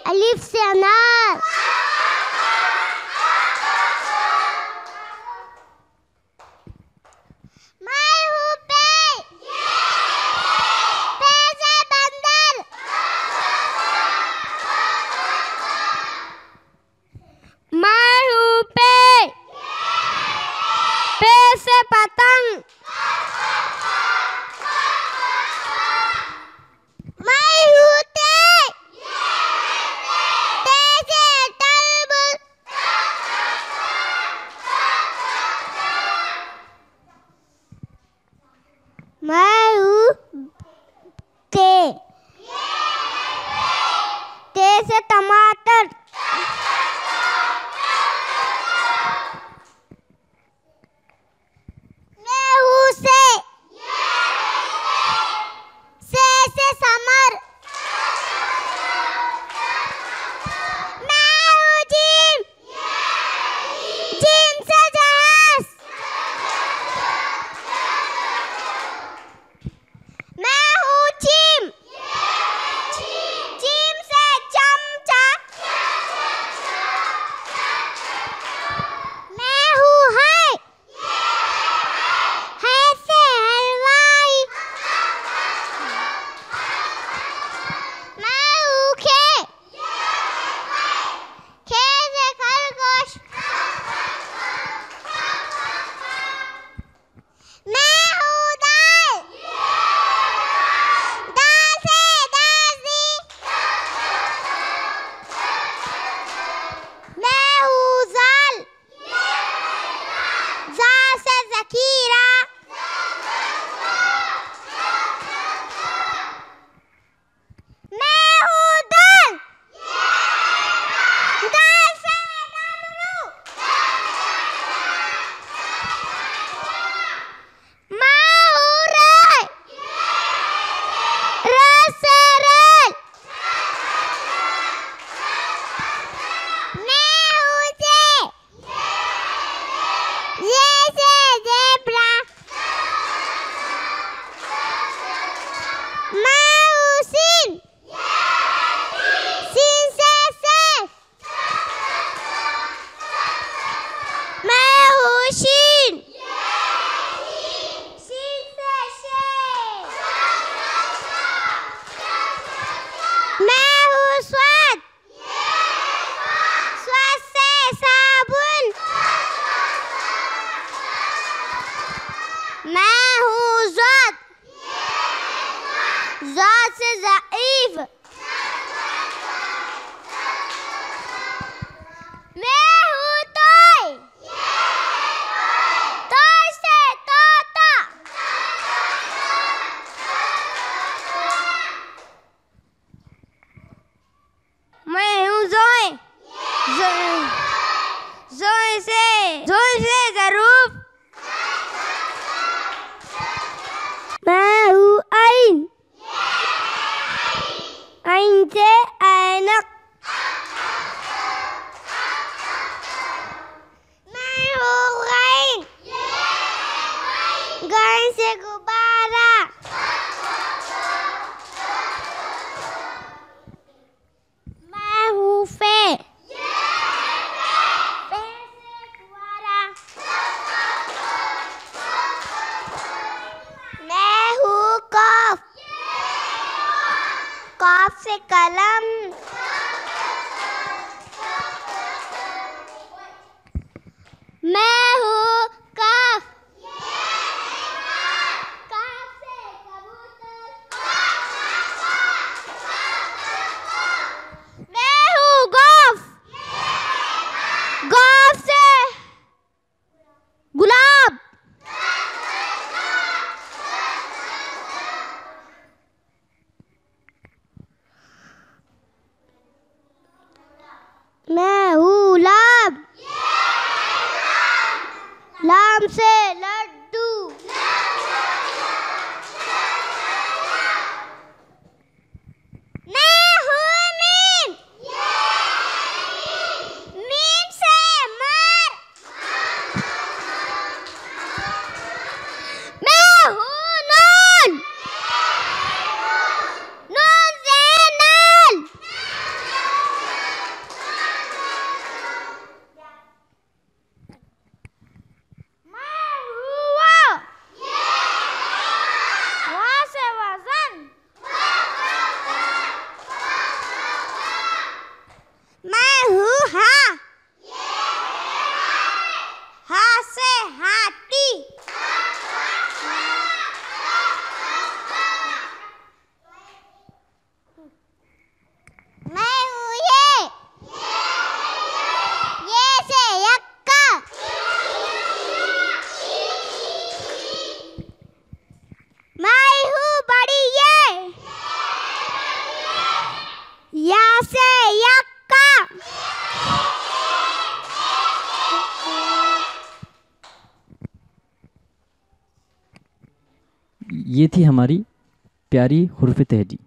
अलिफ से अनार। मैं हूँ पे। पे से बंदर। मैं हूँ पे। पे से पतंग। मैं हूँ ते। ते से तरबूज। मैं हूँ ते। ते से टमाटर। मैं हूँ से। से समर। मैं हूँ जीम। जीम से जहाज। मैं हूँ चीम। चीम से चमचा। मैं हूँ है। है से हलवाई। मैं हूँ खे। खे से खरगोश। मैं हूँ दाल। दाल से दादी। मैं हूँ जाल। जाल से ज़कीरा। मैं हूँ दाल। दाल से नमरू। मैं हूँ रे। रे से रेल। मैं हूँ ये से ज़ेब्रा। मैं हूँ सीन। सीन से सेफ। मैं हूँ शीन। शीन से शेर। मैं हूँ स्वाद। स्वाद से साबुन। मैं हूँ ज़ाद। ज़ाद से ज़ईफ। मैं हूँ तोय। तोय से तोता। मैं हूँ ज़ोए। ज़ोए से ज़रूफ। मैं हूँ आइन। आइन से ऐनक। मैं हूँ गैन। गैन से गुब्बारा। मैं हूँ फे। फे से फुआरा। मैं हूँ काफ। काफ से कलम। मैं हूँ काफ। काफ से कबूतर। मैं हूँ गौफ। गौफ से गुलाब। लाम से लड्डू। मैं हूँ मीम। मीम से मर। मैं हूँ नून। नून से नाल। मैं हूँ वाव। वाव से वजन। मैं हूँ हा। हा से हाथी। मैं हूँ ये से यक्का। मैं हूँ बड़ी या से यक्का। ये थी हमारी प्यारी हुर्फ तहजी।